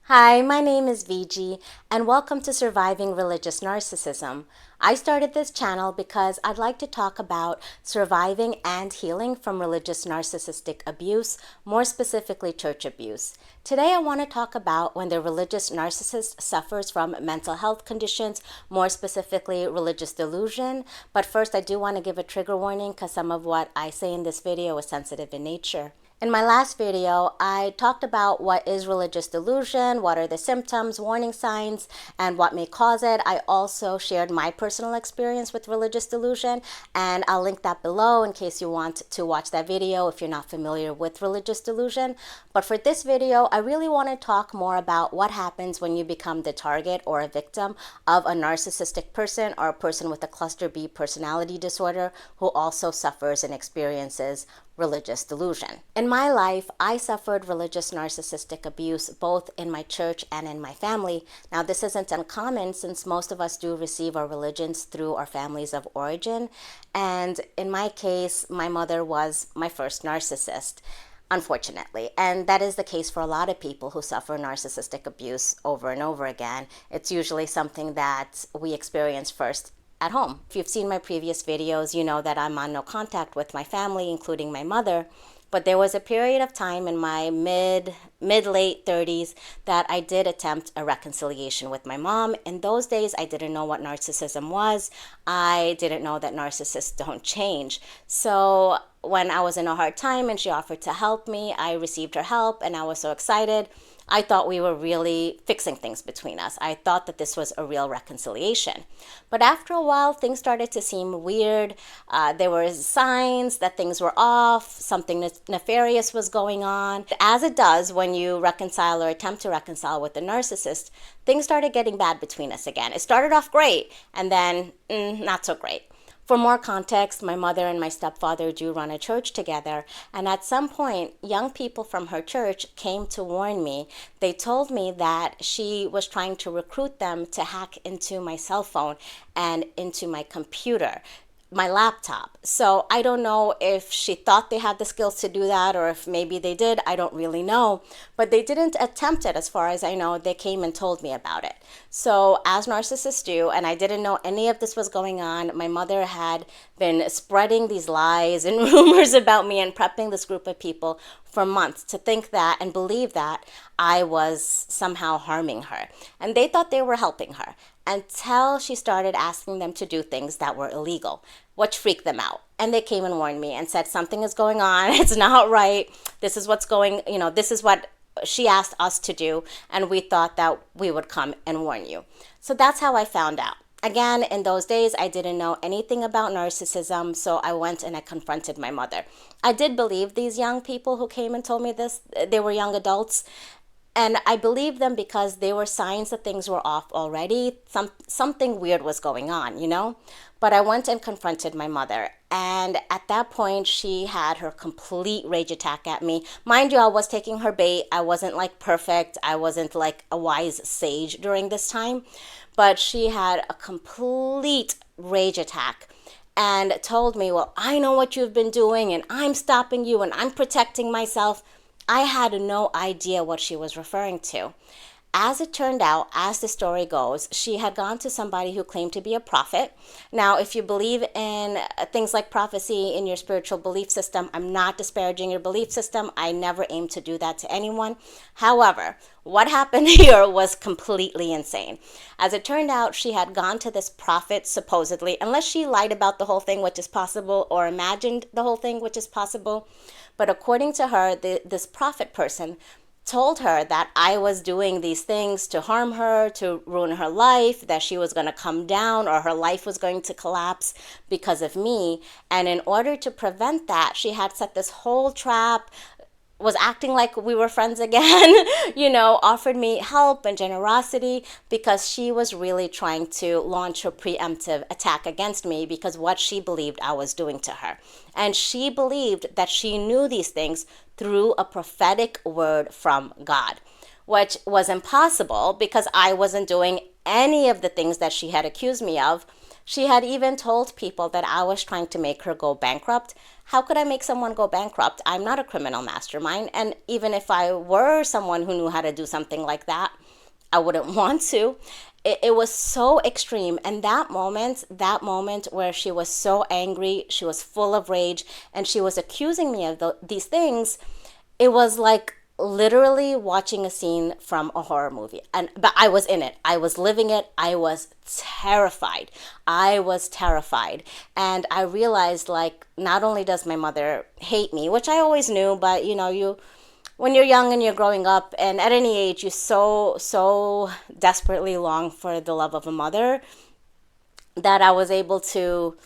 Hi, my name is VG, and welcome to Surviving Religious Narcissism. I started this channel because I'd like to talk about surviving and healing from religious narcissistic abuse, more specifically church abuse. Today I want to talk about when the religious narcissist suffers from mental health conditions, more specifically religious delusion. But first I do want to give a trigger warning because some of what I say in this video is sensitive in nature. In my last video, I talked about what is religious delusion, what are the symptoms, warning signs, and what may cause it. I also shared my personal experience with religious delusion, and I'll link that below in case you want to watch that video if you're not familiar with religious delusion. But for this video, I really want to talk more about what happens when you become the target or a victim of a narcissistic person or a person with a cluster B personality disorder who also suffers and experiences religious delusion. In my life, I suffered religious narcissistic abuse both in my church and in my family. Now, this isn't uncommon since most of us do receive our religions through our families of origin. And in my case, my mother was my first narcissist, unfortunately. And that is the case for a lot of people who suffer narcissistic abuse over and over again. It's usually something that we experience first at home. If you've seen my previous videos, you know that I'm on no contact with my family, including my mother. But there was a period of time in my mid-late 30s that I did attempt a reconciliation with my mom. In those days, I didn't know what narcissism was. I didn't know that narcissists don't change. So when I was in a hard time and she offered to help me, I received her help and I was so excited. I thought we were really fixing things between us. I thought that this was a real reconciliation. But after a while, things started to seem weird. There were signs that things were off, something nefarious was going on. As it does when you reconcile or attempt to reconcile with a narcissist, things started getting bad between us again. It started off great, and then not so great. For more context, my mother and my stepfather do run a church together, and at some point, young people from her church came to warn me. They told me that she was trying to recruit them to hack into my cell phone and into my computer, my laptop. So I don't know if she thought they had the skills to do that or if maybe they did. I don't really know. But they didn't attempt it as far as I know. They came and told me about it. So as narcissists do, and I didn't know any of this was going on, my mother had been spreading these lies and rumors about me and prepping this group of people for months to think that and believe that I was somehow harming her. And they thought they were helping her until she started asking them to do things that were illegal, which freaked them out. And they came and warned me and said, something is going on. It's not right. This is what's going, this is what she asked us to do. And we thought that we would come and warn you. So that's how I found out. Again, in those days, I didn't know anything about narcissism, so I went and I confronted my mother. I did believe these young people who came and told me this. They were young adults. And I believed them because they were signs that things were off already. Something weird was going on. But I went and confronted my mother. And at that point, she had her complete rage attack at me. Mind you, I was taking her bait. I wasn't like perfect. I wasn't like a wise sage during this time. But she had a complete rage attack and told me, well, I know what you've been doing and I'm stopping you and I'm protecting myself. I had no idea what she was referring to. As it turned out, as the story goes, she had gone to somebody who claimed to be a prophet. Now, if you believe in things like prophecy in your spiritual belief system, I'm not disparaging your belief system. I never aim to do that to anyone. However, what happened here was completely insane. As it turned out, she had gone to this prophet, supposedly, unless she lied about the whole thing, which is possible, or imagined the whole thing, which is possible. But according to her, this prophet person told her that I was doing these things to harm her, to ruin her life, that she was going to come down or her life was going to collapse because of me. And in order to prevent that, she had set this whole trap, was acting like we were friends again, offered me help and generosity because she was really trying to launch her preemptive attack against me because what she believed I was doing to her. And she believed that she knew these things through a prophetic word from God, which was impossible because I wasn't doing any of the things that she had accused me of. She had even told people that I was trying to make her go bankrupt. How could I make someone go bankrupt? I'm not a criminal mastermind. And even if I were someone who knew how to do something like that, I wouldn't want to. It was so extreme. And that moment where she was so angry, she was full of rage, and she was accusing me of these things, it was like literally watching a scene from a horror movie. But I was in it. I was living it. I was terrified. And I realized, like, not only does my mother hate me, which I always knew, but when you're young and you're growing up, and at any age, you so desperately long for the love of a mother, that I was able to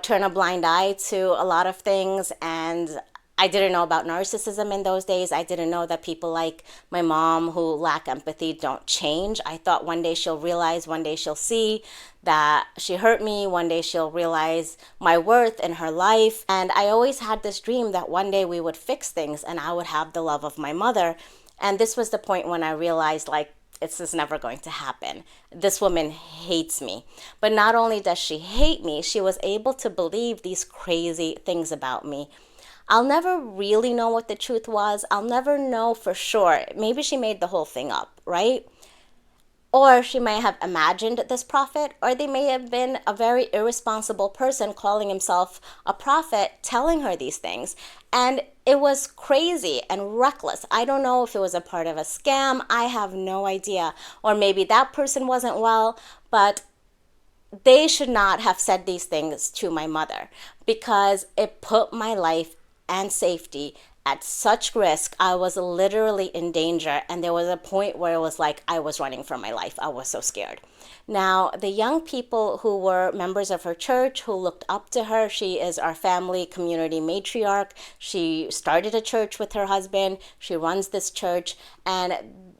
turn a blind eye to a lot of things. And I didn't know about narcissism in those days. I didn't know that people like my mom who lack empathy don't change. I thought one day she'll realize, one day she'll see that she hurt me, one day she'll realize my worth in her life. And I always had this dream that one day we would fix things and I would have the love of my mother. And this was the point when I realized, like, it's just never going to happen. This woman hates me. But not only does she hate me, she was able to believe these crazy things about me. I'll never really know what the truth was. I'll never know for sure. Maybe she made the whole thing up, right? Or she may have imagined this prophet, or they may have been a very irresponsible person calling himself a prophet telling her these things. And it was crazy and reckless. I don't know if it was a part of a scam. I have no idea. Or maybe that person wasn't well, but they should not have said these things to my mother, because it put my life and safety at such risk. I was literally in danger, and there was a point where it was like I was running for my life. I was so scared. Now, the young people who were members of her church, who looked up to her, she is our family community matriarch. She started a church with her husband. She runs this church, and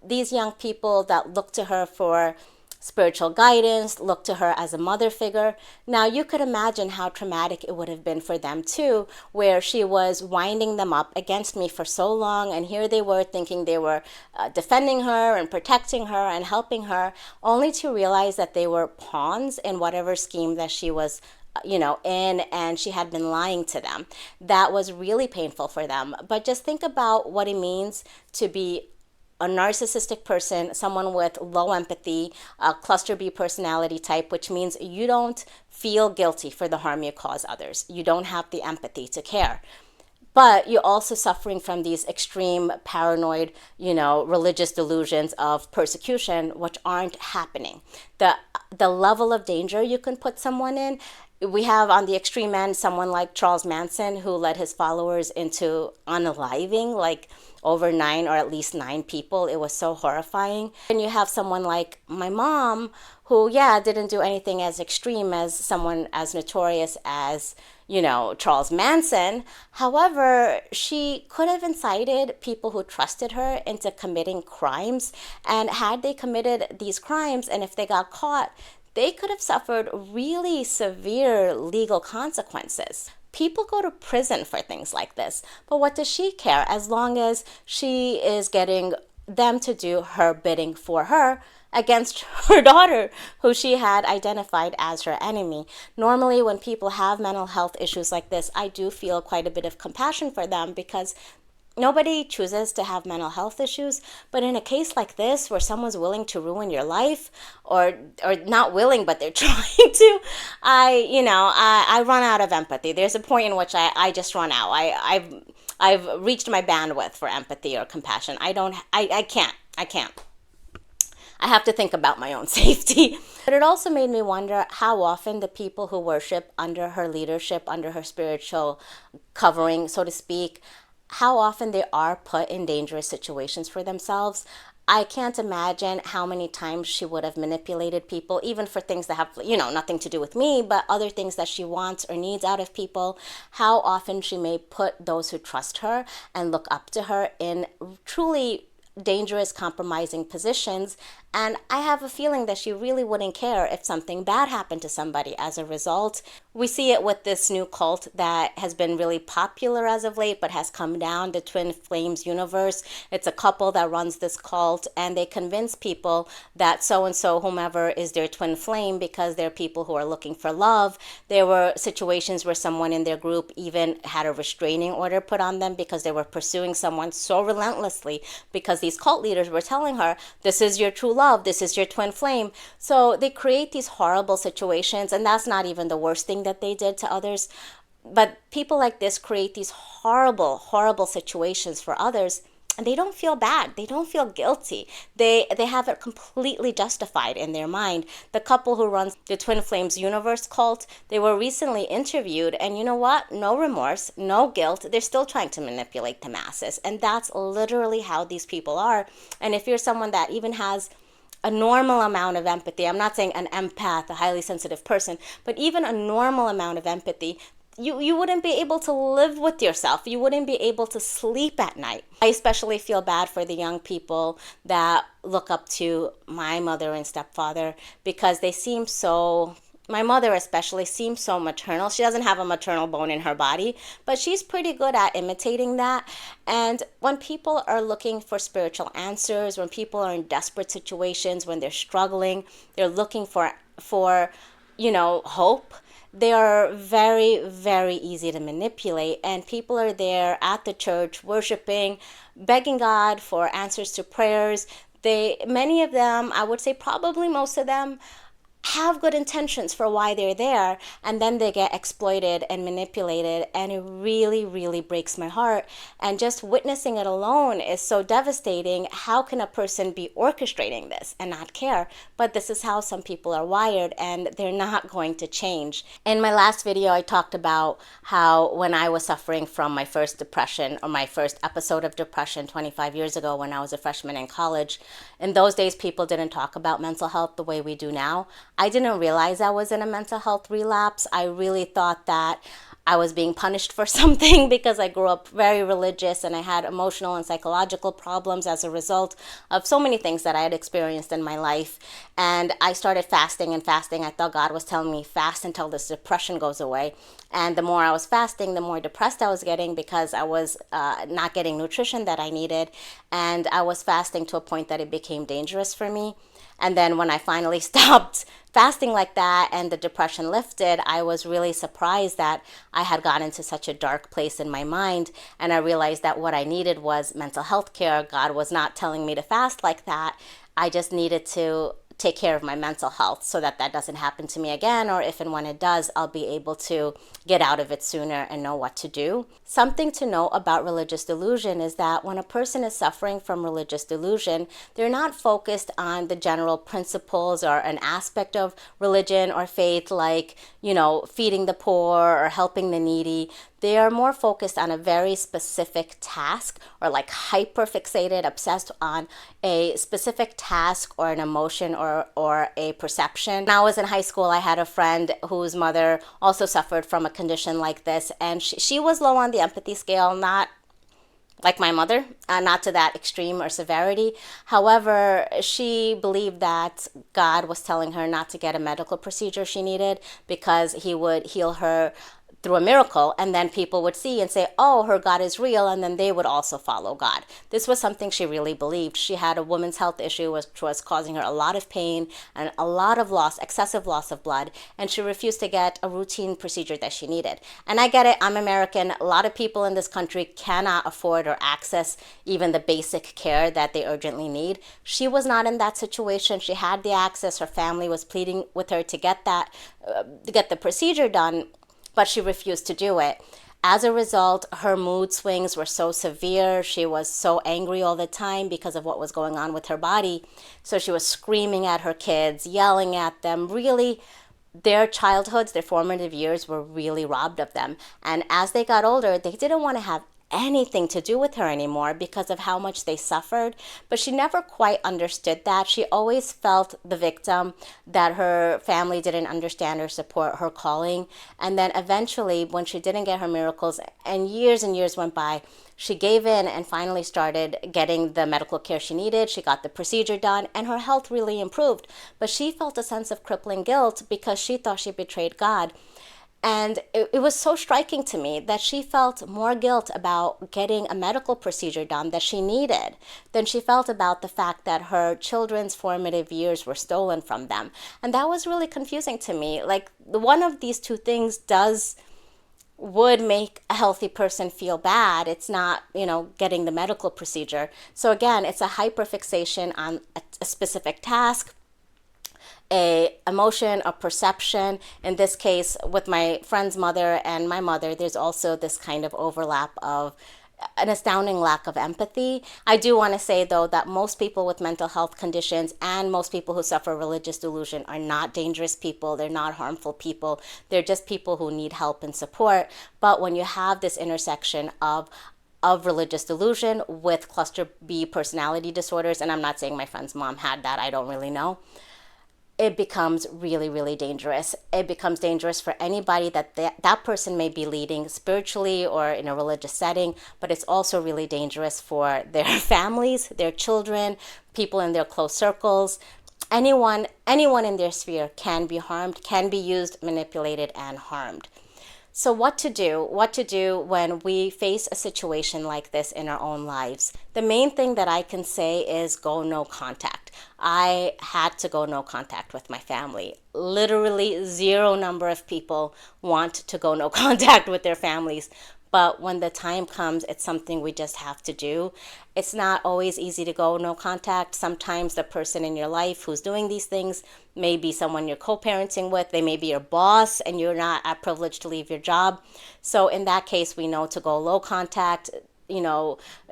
these young people that look to her for spiritual guidance, look to her as a mother figure. Now, you could imagine how traumatic it would have been for them too, where she was winding them up against me for so long, and here they were thinking they were defending her and protecting her and helping her, only to realize that they were pawns in whatever scheme that she was in, and she had been lying to them. That was really painful for them. But just think about what it means to be a narcissistic person, someone with low empathy, a cluster B personality type, which means you don't feel guilty for the harm you cause others. You don't have the empathy to care. But you're also suffering from these extreme paranoid, religious delusions of persecution, which aren't happening. The level of danger you can put someone in, we have on the extreme end someone like Charles Manson, who led his followers into unaliving like over 9 or at least 9 people. It was so horrifying. And you have someone like my mom, who, didn't do anything as extreme as someone as notorious as, Charles Manson. However, she could have incited people who trusted her into committing crimes. And had they committed these crimes, and if they got caught, they could have suffered really severe legal consequences. People go to prison for things like this. But what does she care, as long as she is getting them to do her bidding for her against her daughter, who she had identified as her enemy? Normally, when people have mental health issues like this, I do feel quite a bit of compassion for them, because nobody chooses to have mental health issues. But in a case like this, where someone's willing to ruin your life, or not willing, but they're trying to, I run out of empathy. There's a point in which I just run out. I've reached my bandwidth for empathy or compassion. I can't. I have to think about my own safety. But it also made me wonder how often the people who worship under her leadership, under her spiritual covering, so to speak, how often they are put in dangerous situations for themselves. I can't imagine how many times she would have manipulated people, even for things that have, nothing to do with me, but other things that she wants or needs out of people. How often she may put those who trust her and look up to her in truly dangerous, compromising positions. And I have a feeling that she really wouldn't care if something bad happened to somebody as a result. We see it with this new cult that has been really popular as of late, but has come down, the Twin Flames universe. It's a couple that runs this cult, and they convince people that so-and-so, whomever, is their twin flame because they're people who are looking for love. There were situations where someone in their group even had a restraining order put on them because they were pursuing someone so relentlessly, because these cult leaders were telling her, this is your true love, this is your twin flame. So they create these horrible situations, and that's not even the worst thing that they did to others. But people like this create these horrible, horrible situations for others, and they don't feel bad. They don't feel guilty. They have it completely justified in their mind. The couple who runs the Twin Flames Universe cult, they were recently interviewed, and you know what? No remorse, no guilt. They're still trying to manipulate the masses, and that's literally how these people are. And if you're someone that even has a normal amount of empathy, I'm not saying an empath, a highly sensitive person, but even a normal amount of empathy, you wouldn't be able to live with yourself. You wouldn't be able to sleep at night. I especially feel bad for the young people that look up to my mother and stepfather, because they seem so, my mother especially seems so maternal. She doesn't have a maternal bone in her body, but she's pretty good at imitating that. And when people are looking for spiritual answers, when people are in desperate situations, when they're struggling, they're looking for hope, they are very, very easy to manipulate. And people are there at the church worshiping, begging God for answers to prayers. Many of them, I would say probably most of them, have good intentions for why they're there, and then they get exploited and manipulated, and it really, really breaks my heart. And just witnessing it alone is so devastating. How can a person be orchestrating this and not care? But this is how some people are wired, and they're not going to change. In my last video, I talked about how when I was suffering from my first depression, or my first episode of depression 25 years ago when I was a freshman in college, in those days people didn't talk about mental health the way we do now. I didn't realize I was in a mental health relapse. I really thought that I was being punished for something because I grew up very religious, and I had emotional and psychological problems as a result of so many things that I had experienced in my life. And I started fasting and fasting. I thought God was telling me, fast until this depression goes away. And the more I was fasting, the more depressed I was getting, because I was not getting nutrition that I needed. And I was fasting to a point that it became dangerous for me. And then when I finally stopped fasting like that and the depression lifted, I was really surprised that I had gotten to such a dark place in my mind. And I realized that what I needed was mental health care. God was not telling me to fast like that. I just needed to take care of my mental health so that that doesn't happen to me again, or if and when it does, I'll be able to get out of it sooner and know what to do. Something to know about religious delusion is that when a person is suffering from religious delusion, they're not focused on the general principles or an aspect of religion or faith, like, feeding the poor or helping the needy. They are more focused on a very specific task, or like hyper fixated, obsessed on a specific task or an emotion or a perception. When I was in high school, I had a friend whose mother also suffered from a condition like this, and she was low on the empathy scale, not like my mother, not to that extreme or severity. However, she believed that God was telling her not to get a medical procedure she needed because he would heal her through a miracle, and then people would see and say, oh, her God is real, and then they would also follow God. This was something she really believed. She had a woman's health issue which was causing her a lot of pain and a lot of loss, excessive loss of blood, and she refused to get a routine procedure that she needed. And I get it, I'm American. A lot of people in this country cannot afford or access even the basic care that they urgently need. She was not in that situation. She had the access. Her family was pleading with her to get the procedure done, but she refused to do it. As a result, her mood swings were so severe. She was so angry all the time because of what was going on with her body. So she was screaming at her kids, yelling at them. Really, their childhoods, their formative years were really robbed of them. And as they got older, they didn't want to have anything to do with her anymore because of how much they suffered. But she never quite understood that. She always felt the victim, that her family didn't understand or support her calling. And then eventually, when she didn't get her miracles and years went by, she gave in and finally started getting the medical care she needed. She got the procedure done and her health really improved. But she felt a sense of crippling guilt because she thought she betrayed God. And it was so striking to me that she felt more guilt about getting a medical procedure done that she needed than she felt about the fact that her children's formative years were stolen from them. And that was really confusing to me. Like, one of these two things would make a healthy person feel bad. It's not, getting the medical procedure. So again, it's a hyperfixation on a specific task, a emotion, a perception. In this case, with my friend's mother and my mother, there's also this kind of overlap of an astounding lack of empathy. I do want to say, though, that most people with mental health conditions and most people who suffer religious delusion are not dangerous people. They're not harmful people. They're just people who need help and support. But when you have this intersection of religious delusion with cluster B personality disorders, and I'm not saying my friend's mom had that, I don't really know, it becomes really, really dangerous. It becomes dangerous for anybody that person may be leading spiritually or in a religious setting, but it's also really dangerous for their families, their children, people in their close circles. Anyone in their sphere can be harmed, can be used, manipulated, and harmed. So what to do when we face a situation like this in our own lives? The main thing that I can say is go no contact. I had to go no contact with my family. Literally zero number of people want to go no contact with their families. But when the time comes, it's something we just have to do. It's not always easy to go no contact. Sometimes the person in your life who's doing these things may be someone you're co-parenting with. They may be your boss and you're not privileged to leave your job. So in that case, we know to go low contact.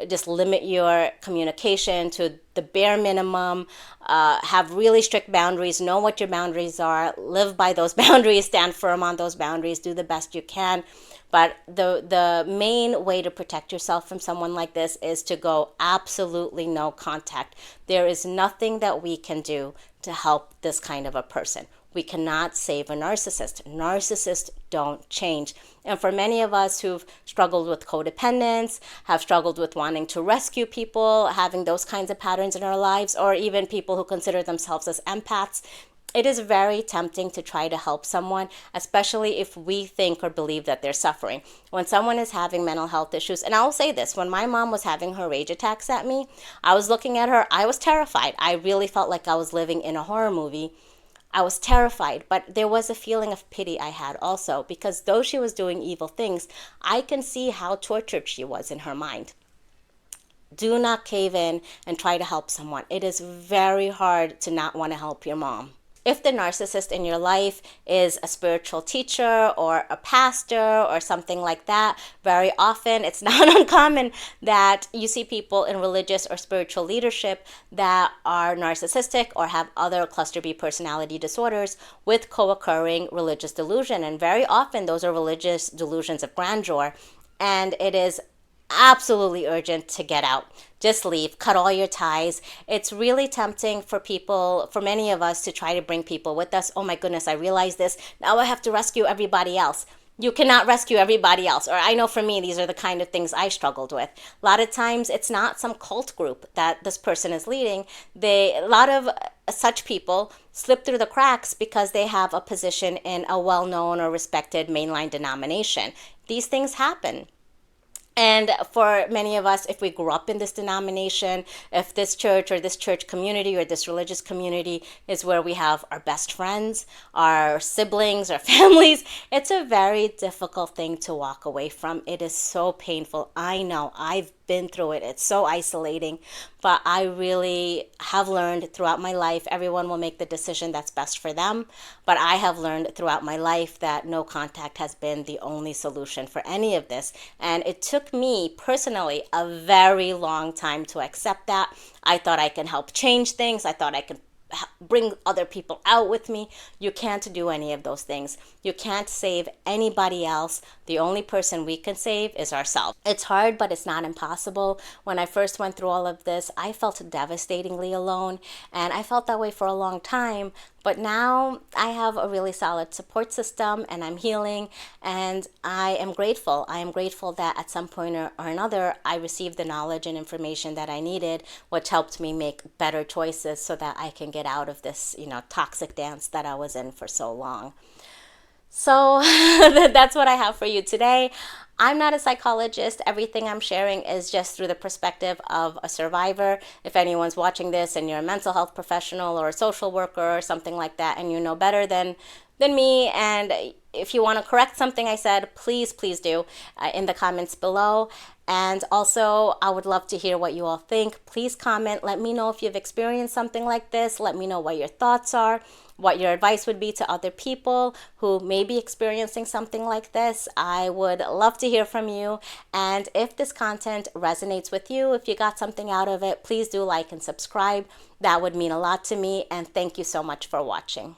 Just limit your communication to the bare minimum, have really strict boundaries, know what your boundaries are, live by those boundaries, stand firm on those boundaries, do the best you can. But the main way to protect yourself from someone like this is to go absolutely no contact. There is nothing that we can do to help this kind of a person. We cannot save a narcissist. Narcissists don't change. And for many of us who've struggled with codependence, have struggled with wanting to rescue people, having those kinds of patterns in our lives, or even people who consider themselves as empaths, it is very tempting to try to help someone, especially if we think or believe that they're suffering. When someone is having mental health issues, and I'll say this, when my mom was having her rage attacks at me, I was looking at her, I was terrified. I really felt like I was living in a horror movie. I was terrified, but there was a feeling of pity I had also, because though she was doing evil things, I can see how tortured she was in her mind. Do not cave in and try to help someone. It is very hard to not want to help your mom. If the narcissist in your life is a spiritual teacher or a pastor or something like that, very often it's not uncommon that you see people in religious or spiritual leadership that are narcissistic or have other cluster B personality disorders with co-occurring religious delusion. And very often those are religious delusions of grandeur. And it is absolutely urgent to get out. Just leave, cut all your ties. It's really tempting for people, for many of us, to try to bring people with us. Oh my goodness, I realize this. Now I have to rescue everybody else. You cannot rescue everybody else. Or I know for me, these are the kind of things I struggled with. A lot of times it's not some cult group that this person is leading. A lot of such people slip through the cracks because they have a position in a well-known or respected mainline denomination. These things happen. And for many of us, if we grew up in this denomination, if this church or this church community or this religious community is where we have our best friends, our siblings, our families, it's a very difficult thing to walk away from. It is so painful. I know, I've been through it. It's so isolating, but I really have learned throughout my life, everyone will make the decision that's best for them. But I have learned throughout my life that no contact has been the only solution for any of this. And it took me personally a very long time to accept that. I thought I can help change things. I thought I could bring other people out with me. You can't do any of those things. You can't save anybody else. The only person we can save is ourselves. It's hard, but it's not impossible. When I first went through all of this, I felt devastatingly alone, and I felt that way for a long time. But now I have a really solid support system, and I'm healing, and I am grateful. I am grateful that at some point or another, I received the knowledge and information that I needed, which helped me make better choices so that I can get out of this, toxic dance that I was in for so long. So that's what I have for you today. I'm not a psychologist. Everything I'm sharing is just through the perspective of a survivor. If anyone's watching this and you're a mental health professional or a social worker or something like that, and you know better than me, and if you want to correct something I said, please do in the comments below. And also, I would love to hear what you all think. Please comment. Let me know if you've experienced something like this. Let me know what your thoughts are, what your advice would be to other people who may be experiencing something like this. I would love to hear from you. And if this content resonates with you, if you got something out of it, please do like and subscribe. That would mean a lot to me. And thank you so much for watching.